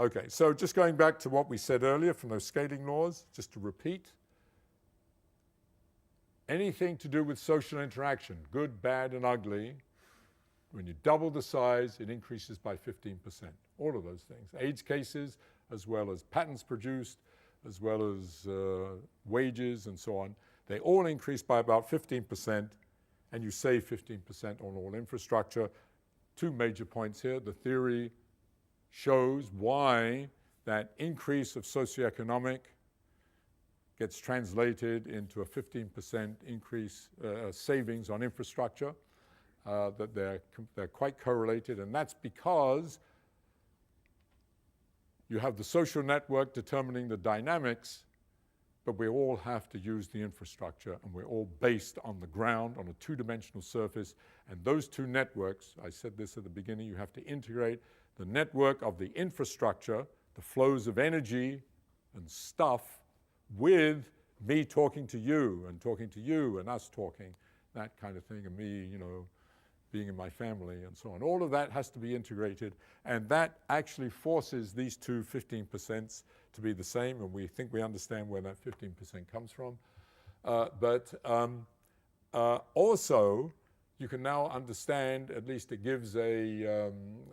Okay, so just going back to what we said earlier from those scaling laws, just to repeat. Anything to do with social interaction, good, bad, and ugly, when you double the size, it increases by 15%. All of those things. AIDS cases, as well as patents produced, as well as wages and so on, they all increase by about 15%, and you save 15% on all infrastructure. Two major points here. The theory shows why that increase of socioeconomic gets translated into a 15% increase savings on infrastructure, that they're quite correlated, and that's because you have the social network determining the dynamics, but we all have to use the infrastructure, and we're all based on the ground, on a two-dimensional surface, and those two networks, I said this at the beginning, you have to integrate the network of the infrastructure, the flows of energy and stuff, with me talking to you and us talking, that kind of thing, and me, being in my family and so on. All of that has to be integrated, and that actually forces these two 15% to be the same, and we think we understand where that 15% comes from. But also, you can now understand, at least it gives a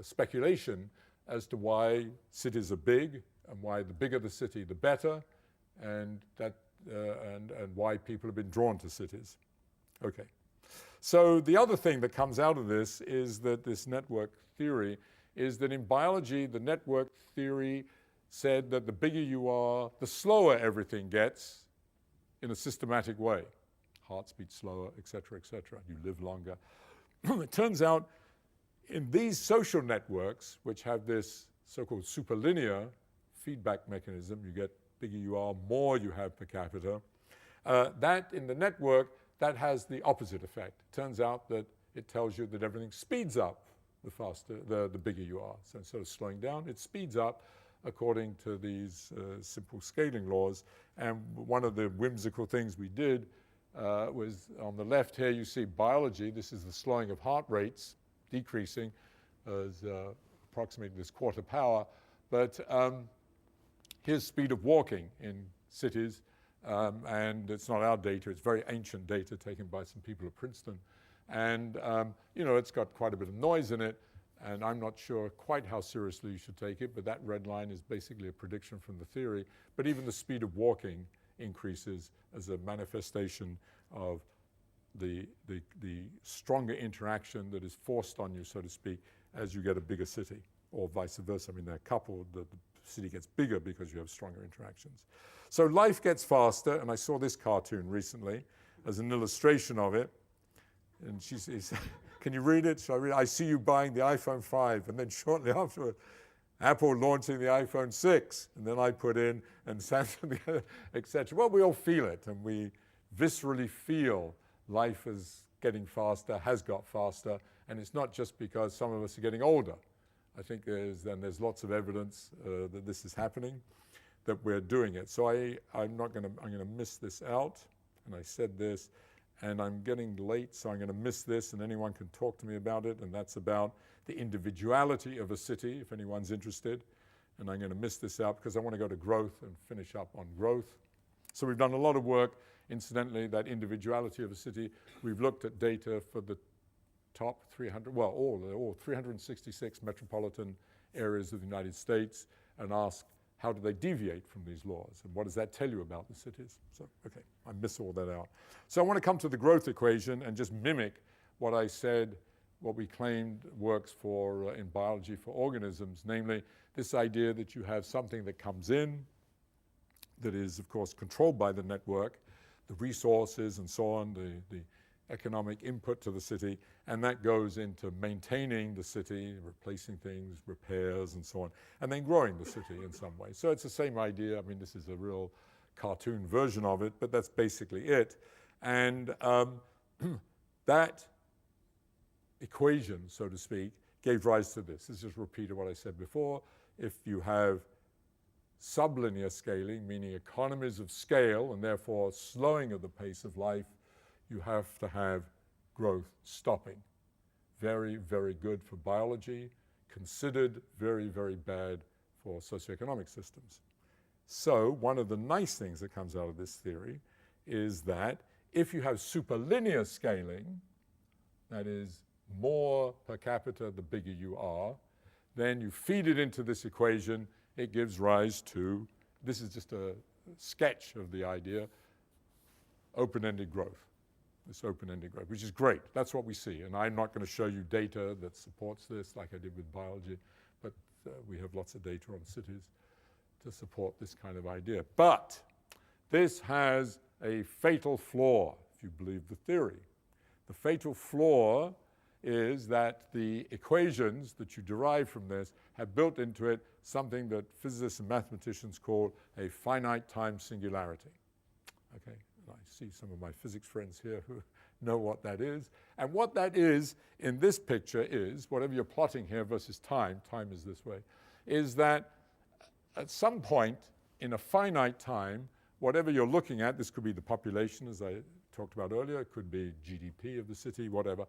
speculation as to why cities are big, and why the bigger the city, the better, and why people have been drawn to cities. Okay. So the other thing that comes out of this is that this network theory is that in biology, the network theory said that the bigger you are, the slower everything gets in a systematic way. Hearts beat slower, et cetera, you live longer. It turns out in these social networks, which have this so-called superlinear feedback mechanism, you get bigger you are, more you have per capita, that in the network, that has the opposite effect. It turns out that it tells you that everything speeds up the faster, the bigger you are. So instead of slowing down, it speeds up according to these simple scaling laws. And one of the whimsical things we did was on the left here, you see biology. This is the slowing of heart rates, decreasing as approximately this quarter power. But here's speed of walking in cities. And it's not our data, it's very ancient data taken by some people at Princeton. And, it's got quite a bit of noise in it, and I'm not sure quite how seriously you should take it, but that red line is basically a prediction from the theory. But even the speed of walking increases as a manifestation of the stronger interaction that is forced on you, so to speak, as you get a bigger city, or vice versa. I mean, they're coupled. The city gets bigger because you have stronger interactions. So life gets faster, and I saw this cartoon recently as an illustration of it. And she says, can you read it? Shall I read it? I see you buying the iPhone 5, and then shortly afterward, Apple launching the iPhone 6. And then I put in, and Samsung, et cetera. Well, we all feel it, and we viscerally feel life is getting faster, has got faster, and it's not just because some of us are getting older. I think there's lots of evidence that this is happening, that we're doing it. So I'm going to miss this out, and I said this, and I'm getting late, so I'm going to miss this, and anyone can talk to me about it, and that's about the individuality of a city, if anyone's interested. And I'm going to miss this out because I want to go to growth and finish up on growth. So we've done a lot of work, incidentally, that individuality of a city. We've looked at data for the top 300, well, all 366 metropolitan areas of the United States, and asked, how do they deviate from these laws? And what does that tell you about the cities? So, okay, I miss all that out. So I want to come to the growth equation and just mimic what I said, what we claimed works for in biology for organisms, namely this idea that you have something that comes in that is, of course, controlled by the network, the resources and so on, the economic input to the city, and that goes into maintaining the city, replacing things, repairs, and so on, and then growing the city in some way. So it's the same idea. I mean, this is a real cartoon version of it, but that's basically it. And that equation, so to speak, gave rise to this. This just repeated what I said before. If you have sublinear scaling, meaning economies of scale, and therefore slowing of the pace of life, you have to have growth stopping. Very, very good for biology, considered very, very bad for socioeconomic systems. So one of the nice things that comes out of this theory is that if you have superlinear scaling, that is more per capita the bigger you are, then you feed it into this equation, it gives rise to, this is just a sketch of the idea, open-ended growth. This open-ended growth, which is great. That's what we see. And I'm not going to show you data that supports this like I did with biology, but we have lots of data on cities to support this kind of idea. But this has a fatal flaw, if you believe the theory. The fatal flaw is that the equations that you derive from this have built into it something that physicists and mathematicians call a finite time singularity. Okay, I see some of my physics friends here who know what that is. And what that is in this picture is, whatever you're plotting here versus time is this way, is that at some point in a finite time, whatever you're looking at, this could be the population as I talked about earlier, it could be GDP of the city, whatever,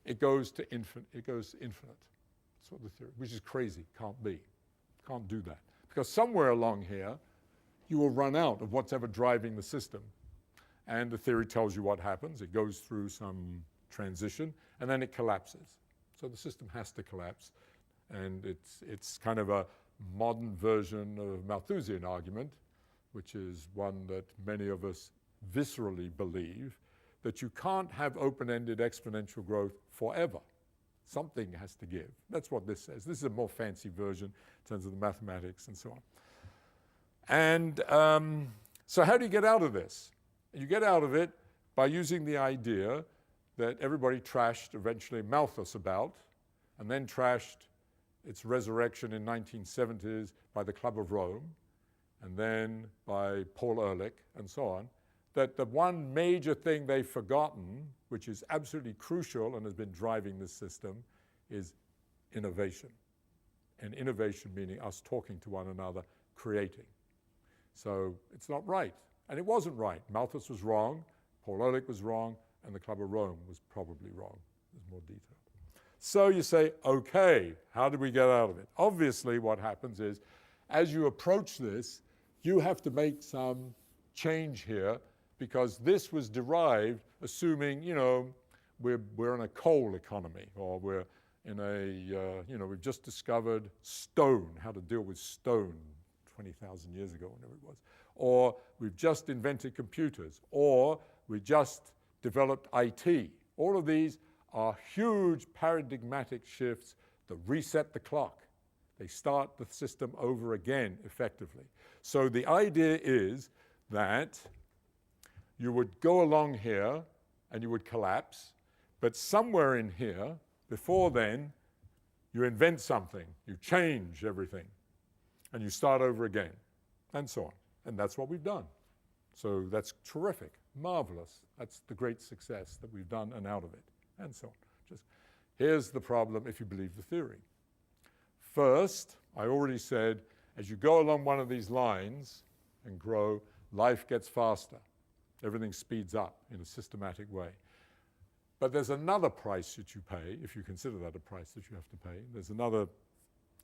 it goes to infinite. That's what the theory, which is crazy, can't be. Can't do that. Because somewhere along here, you will run out of what's ever driving the system. And the theory tells you what happens. It goes through some transition, and then it collapses. So the system has to collapse. And it's kind of a modern version of Malthusian argument, which is one that many of us viscerally believe, that you can't have open-ended exponential growth forever. Something has to give. That's what this says. This is a more fancy version in terms of the mathematics and so on. And so how do you get out of this? You get out of it by using the idea that everybody trashed eventually Malthus about, and then trashed its resurrection in 1970s by the Club of Rome, and then by Paul Ehrlich, and so on, that the one major thing they've forgotten, which is absolutely crucial and has been driving this system, is innovation. And innovation meaning us talking to one another, creating. So it's not right. And it wasn't right. Malthus was wrong, Paul Ehrlich was wrong, and the Club of Rome was probably wrong. There's more detail. So you say, okay, how did we get out of it? Obviously what happens is, as you approach this, you have to make some change here, because this was derived assuming, we're in a coal economy, or we're in a, we've just discovered stone, how to deal with stone 20,000 years ago, whenever it was. Or we've just invented computers, or we just developed IT. All of these are huge paradigmatic shifts that reset the clock. They start the system over again, effectively. So the idea is that you would go along here and you would collapse, but somewhere in here, before then, you invent something, you change everything, and you start over again, and so on. And that's what we've done. So that's terrific, marvelous. That's the great success that we've done and out of it, and so on. Just here's the problem if you believe the theory. First, I already said, as you go along one of these lines and grow, life gets faster. Everything speeds up in a systematic way. But there's another price that you pay, if you consider that a price that you have to pay. There's another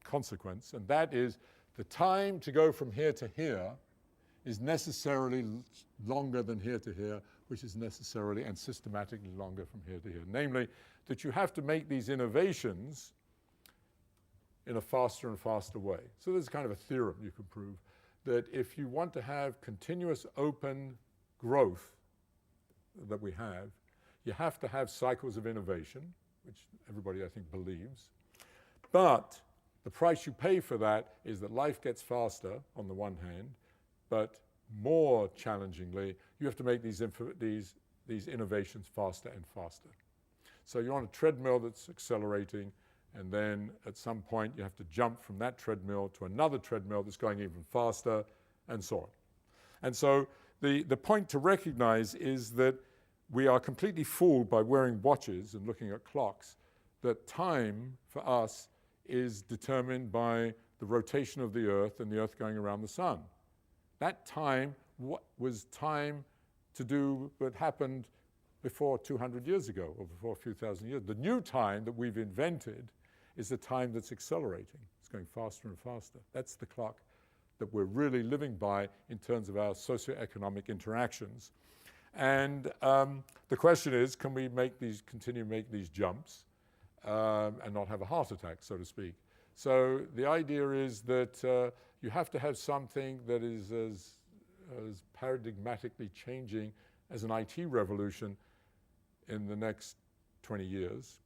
consequence, and that is the time to go from here to here is necessarily longer than here to here, which is necessarily and systematically longer from here to here. Namely, that you have to make these innovations in a faster and faster way. So there's kind of a theorem you can prove that if you want to have continuous open growth that we have, you have to have cycles of innovation, which everybody I think believes. But the price you pay for that is that life gets faster on the one hand, but more challengingly, you have to make these innovations faster and faster. So you're on a treadmill that's accelerating, and then at some point you have to jump from that treadmill to another treadmill that's going even faster, and so on. And so the point to recognize is that we are completely fooled by wearing watches and looking at clocks, that time for us is determined by the rotation of the Earth and the Earth going around the sun. That time was time to do what happened before 200 years ago or before a few thousand years. The new time that we've invented is the time that's accelerating. It's going faster and faster. That's the clock that we're really living by in terms of our socioeconomic interactions. And the question is, can we continue to make these jumps and not have a heart attack, so to speak? So the idea is that you have to have something that is as paradigmatically changing as an IT revolution in the next 20 years.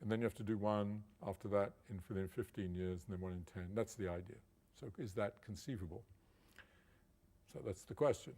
And then you have to do one after that within 15 years, and then one in 10. That's the idea. So is that conceivable? So that's the question.